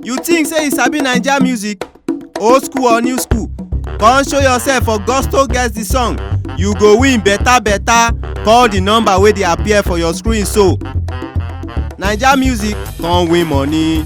You think say you sabi Naija music? Old school or new school? Come show yourself for Gusto Gets the Song. You go win better. Call the number wey dey appear for your screen so. Naija music come win money.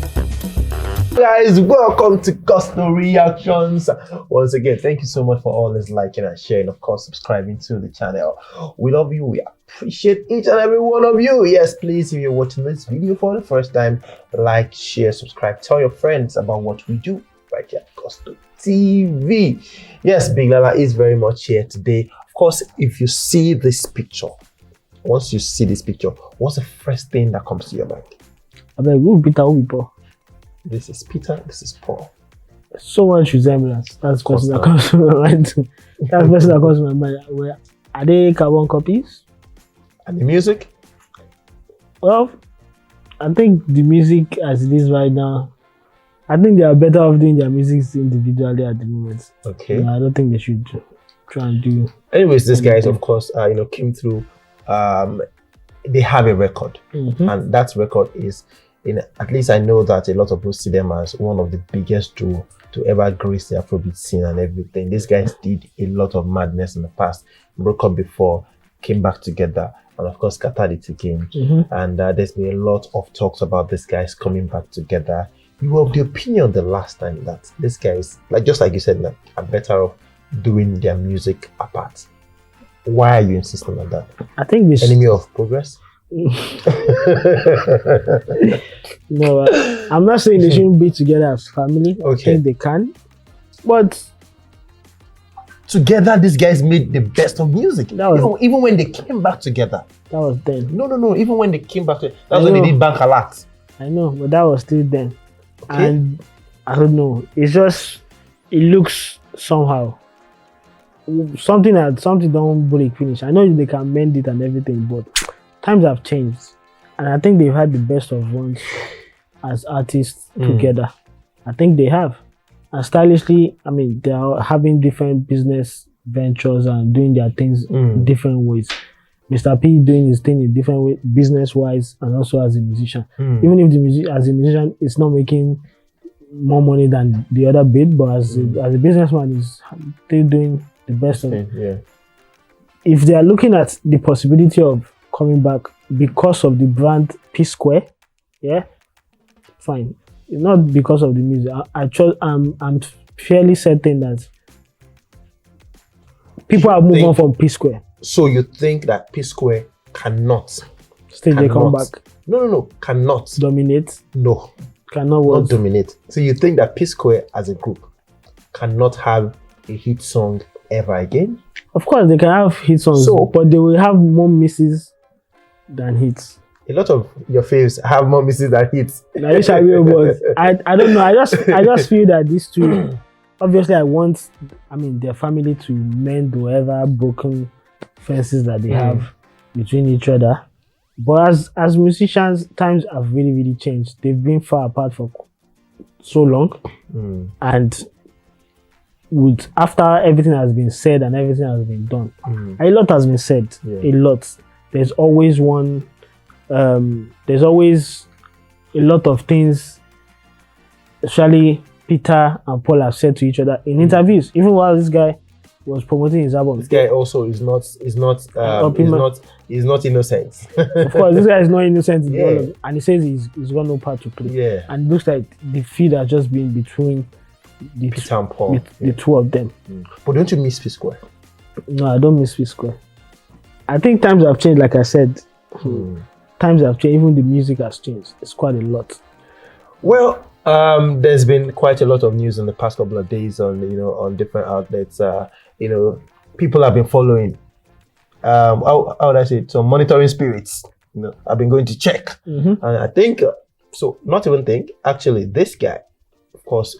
Guys, welcome to Gusto Reactions. Once again, thank you so much for always liking and sharing, of course, subscribing to the channel. We love you. We appreciate each and every one of you. Yes, please, if you're watching this video for the first time, like, share, subscribe, tell your friends about what we do right here at Gusto TV. Yes, Big Lala is very much here today. Of course, if you see this picture, once you see this picture, what's the first thing that comes to your mind? I beg, who Peter, who Paul? This is Peter, this is Paul. So much resemblance. That's the person that comes to my mind. That's the person that comes to my mind. Where are they carbon copies? And the music? Well, I think the music as it is right now, I think they are better off doing their music individually at the moment. Okay. Yeah, I don't think they should try and do. Anyways, these guys, of course, came through. They have a record, and that record is, at least I know that a lot of people see them as one of the biggest duo to ever grace the Afrobeat scene and everything. These guys did a lot of madness in the past, broke up before, came back together, and of course scattered it again. And there's been a lot of talks about these guys coming back together. You were of the opinion the last time that these guys, just like you said, are better off doing their music apart. Why are you insisting on that? I think this enemy of progress. No, I'm not saying they shouldn't be together as family. Okay. I think they can, but together these guys made the best of music. That was, even when they came back together. That was then. No. Even when they came back together, that's when they did Bank a lot. I know, but that was still then. Okay. And I don't know. It's just it looks somehow. Something don't break finish. I know they can mend it and everything, but times have changed, and I think they've had the best of ones as artists together. I think they have, and stylishly, I mean, they are having different business ventures and doing their things in different ways. Mr. P doing his thing in different way, business-wise, and also as a musician. Even if as a musician, it's not making more money than the other bit, but as a businessman, he's still doing the best of it. Yeah. If they are looking at the possibility of coming back because of the brand PSquare, yeah, fine. It's not because of the music. I'm fairly certain that people are moving on from PSquare. So you think that PSquare cannot they come back? No, cannot dominate. No, cannot what? Not dominate. So you think that PSquare as a group cannot have a hit song ever again? Of course, they can have hit songs, but they will have more misses than hits. A lot of your faves have more misses than hits. I don't know. I just feel that these two, obviously, their family to mend whatever broken fences that they have between each other. But as musicians, times have really, really changed. They've been far apart for so long, and after everything has been said and everything has been done, a lot has been said. A lot. There's always there's always a lot of things, especially Peter and Paul have said to each other in interviews. Even while this guy was promoting his album, this guy also is not innocent. Of course, this guy is not innocent in all of it, and he says he's got no part to play. Yeah, and it looks like the feud has just been between Peter and Paul, the two of them. But don't you miss PSquare? No, I don't miss PSquare. I think times have changed, like I said. Times have changed, even the music has changed. It's quite a lot. Well, there's been quite a lot of news in the past couple of days on different outlets. People have been following. How would I say it? So monitoring spirits. I've been going to check, and I think so. Not even think. Actually, this guy, of course,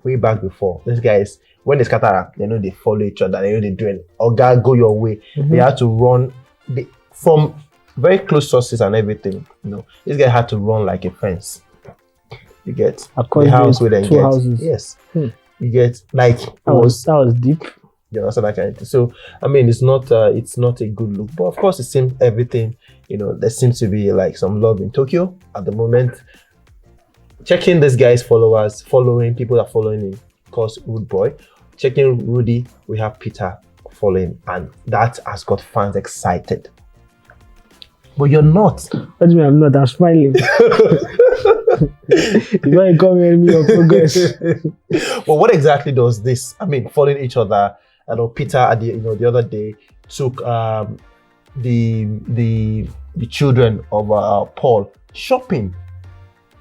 way back before, this guy is when they scatter up. They follow each other. They know they're doing. Oh God, go your way. They had to run from very close sources and everything. This guy had to run like a fence. You get the house where they get houses. Yes. You get that was deep. You know, so that kind of thing. So I mean, it's not a good look, but of course, it seems everything. There seems to be like some love in Tokyo at the moment. checking this guy's followers, following people that are following him, cause Rude Boy. Checking Rudy, we have Peter following, and that has got fans excited. But you're not. What do you mean I'm not? I'm smiling. You want to come and me your progress. Well, what exactly does this? I mean, following each other. I know Peter at the other day took the children of Paul shopping,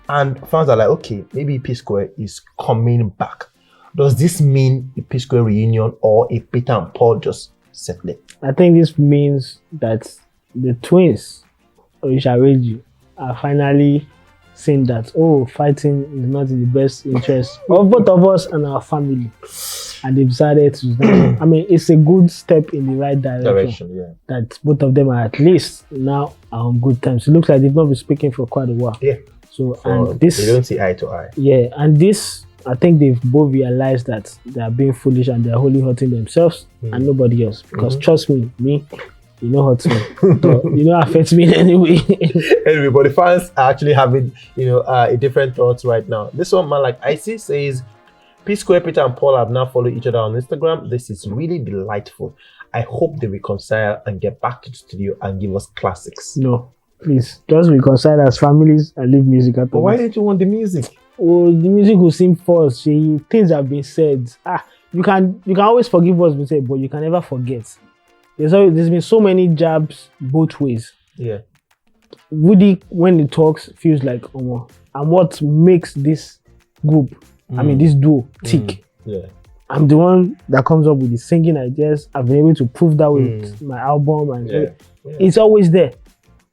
and fans are like, okay, maybe PSquare is coming back. Does this mean a PSquare reunion or a Peter and Paul just settling? I think this means that the twins, Orishareji, are finally seeing that, fighting is not in the best interest of both of us and our family. And they decided to, I mean, it's a good step in the right direction. Yeah. That both of them are at least now on good terms. It looks like they've not been speaking for quite a while. Yeah. So, and this... They don't see eye to eye. Yeah, and this, I think they've both realized that they are being foolish and they are wholly hurting themselves and nobody else. Because trust me, you know hurt me. But you know affects me anyway. Anyway, but the fans are actually having, a different thoughts right now. This one, man, like Icy says, PSquare, Peter and Paul have now followed each other on Instagram. This is really delightful. I hope they reconcile and get back to the studio and give us classics. No, please, just reconcile as families and leave music out. But why didn't you want the music? Oh, the music will seem false. Things have been said. You can always forgive what's been said, but you can never forget. There's been so many jabs both ways. Yeah. Woody, when he talks, feels like and what makes this group, I mean this duo, tick. Yeah. I'm the one that comes up with the singing ideas. I've been able to prove that with my album, and it's always there.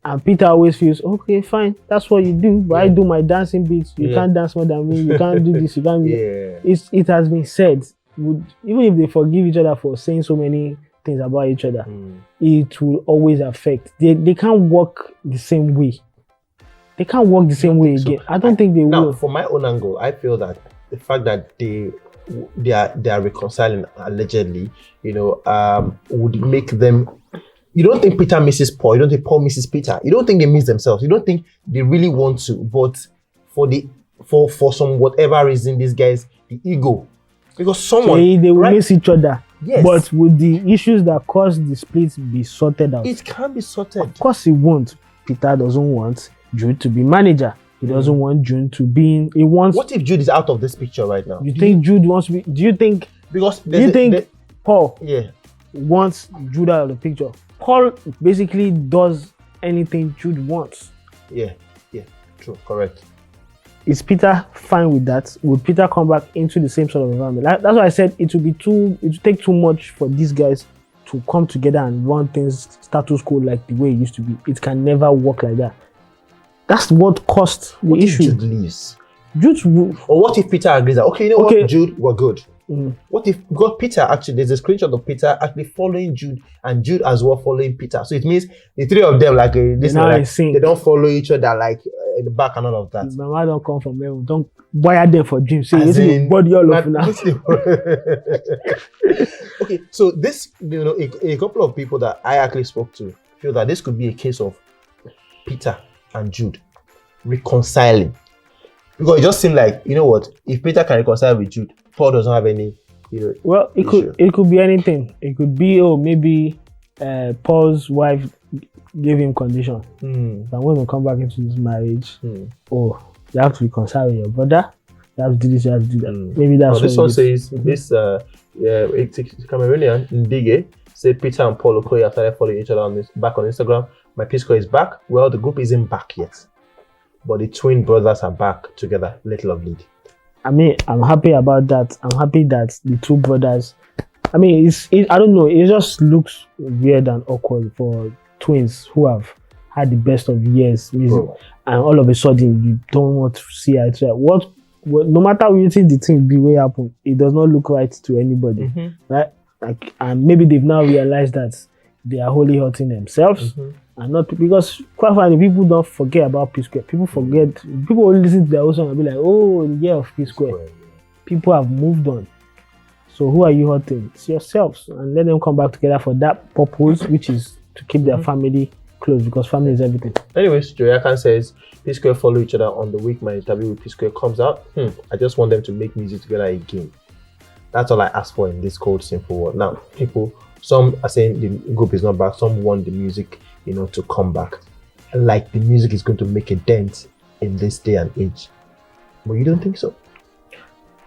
And Peter always feels, okay, fine, that's what you do, but I do my dancing beats. You can't dance more than me. You can't do this. You can't. It has been said. Even if they forgive each other for saying so many things about each other, it will always affect. They can't work the same way. They can't work the same way again. I don't think they will. Now, from my own angle, I feel that the fact that they are reconciling allegedly, would make them. You don't think Peter misses Paul. You don't think Paul misses Peter. You don't think they miss themselves. You don't think they really want to. But for some whatever reason, these guys, the ego, because someone they will miss each other. Yes. But would the issues that caused the split be sorted out? It can be sorted. Of course, it won't. Peter doesn't want Jude to be manager. He doesn't want Jude to be. He wants. What if Jude is out of this picture right now? You think Jude wants to be? Do you think? Because do you think Paul? Yeah. Wants Jude out of the picture. Paul basically does anything Jude wants. Yeah, true, correct. Is Peter fine with that? Would Peter come back into the same sort of environment? That's why I said it would take too much for these guys to come together and run things status quo like the way it used to be. It can never work like that. That's what caused the issue. If Jude leaves? Or what if Peter agrees that, okay, what, Jude, we're good. What if Peter actually, there's a screenshot of Peter actually following Jude and Jude as well following Peter. So it means the three of them they don't follow each other like in the back and all of that. Mama don't come from them. Don't wire them for dreams. Say body all of now. Okay, so this, a couple of people that I actually spoke to feel that this could be a case of Peter and Jude reconciling. Because it just seemed like, if Peter can reconcile with Jude, Paul doesn't have any, Well, it could be anything. It could be, maybe Paul's wife gave him condition. That when we come back into this marriage, you have to reconcile with your brother. You have to do this, you have to do that. Maybe that's what this one says, this Cameroonian, Ndige, say Peter and Paul Okoye have started following each other back on Instagram. My PSquare is back. Well, the group isn't back yet. But the twin brothers are back together. Little of lead. I mean, I'm happy about that. I'm happy that the two brothers. I mean, I don't know. It just looks weird and awkward for twins who have had the best of years music, and all of a sudden you don't want to see it. What? No matter what you think the thing be way happen, it does not look right to anybody, right? Like, and maybe they've now realized that they are wholly hurting themselves. And not because quite frankly, people don't forget about PSquare. People forget. People will listen to their own song and be like, "Oh, the year of PSquare." People have moved on. So who are you hurting? It's yourselves, and let them come back together for that purpose, which is to keep their family close because family is everything. Anyways, Joyakan says PSquare follow each other on the week my interview with PSquare comes out. I just want them to make music together again. That's all I ask for in this cold, simple world. Now, people, some are saying the group is not back. Some want the music, to come back. Like the music is going to make a dent in this day and age. But you don't think so?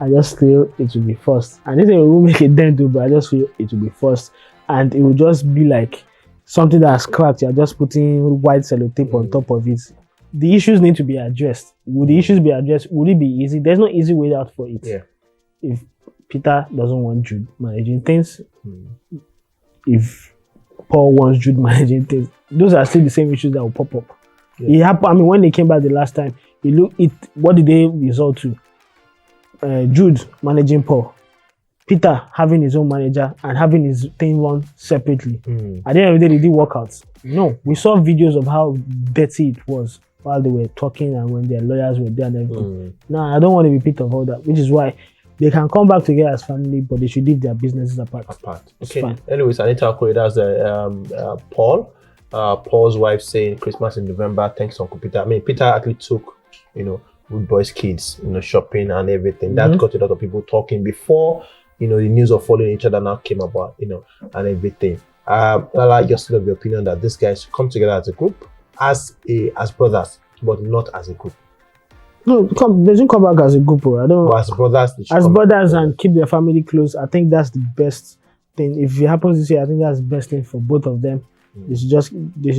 I just feel it will be forced. And this it will make a dent too, but I just feel it will be forced. And it will just be like something that's cracked. You're just putting white sellotape on top of it. The issues need to be addressed. Would the issues be addressed? Would it be easy? There's no easy way out for it. Yeah. If Peter doesn't want Jude managing things, if Paul wants Jude managing things, those are still the same issues that will pop up. Yeah. It happened. I mean, when they came back the last time, what did they result to? Jude managing Paul, Peter having his own manager and having his thing run separately. At the end of the day, did it work out? No. We saw videos of how dirty it was while they were talking and when their lawyers were there and everything. Now, I don't want to be part of all that, which is why they can come back together as family, but they should leave their businesses apart. Okay. Fine. Anyways, Anita Okoye, that's Paul. Paul's wife saying Christmas in November. Thanks, Uncle Peter. I mean, Peter actually took, Good Boys kids, shopping and everything. That got a lot of people talking before, the news of following each other now came about, and everything. Lala, you're still of the opinion that these guys should come together as a group, as brothers, but not as a group. No, they should come back as a group. I don't. But as brothers, and keep their family close. I think that's the best thing. If it happens this year, I think that's the best thing for both of them. They should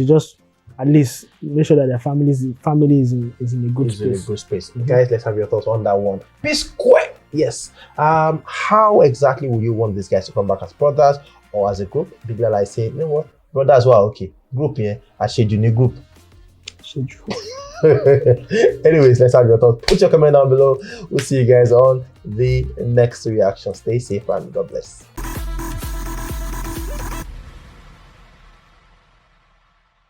just at least make sure that their family is in a good space. Guys, let's have your thoughts on that one. PSquare, yes. How exactly would you want these guys to come back, as brothers or as a group? Big Lala is saying, what, brothers? Well, okay, group here. I said you group. Anyways, let's have your thoughts. Put your comment down below. We'll see you guys on the next reaction. Stay safe and God bless.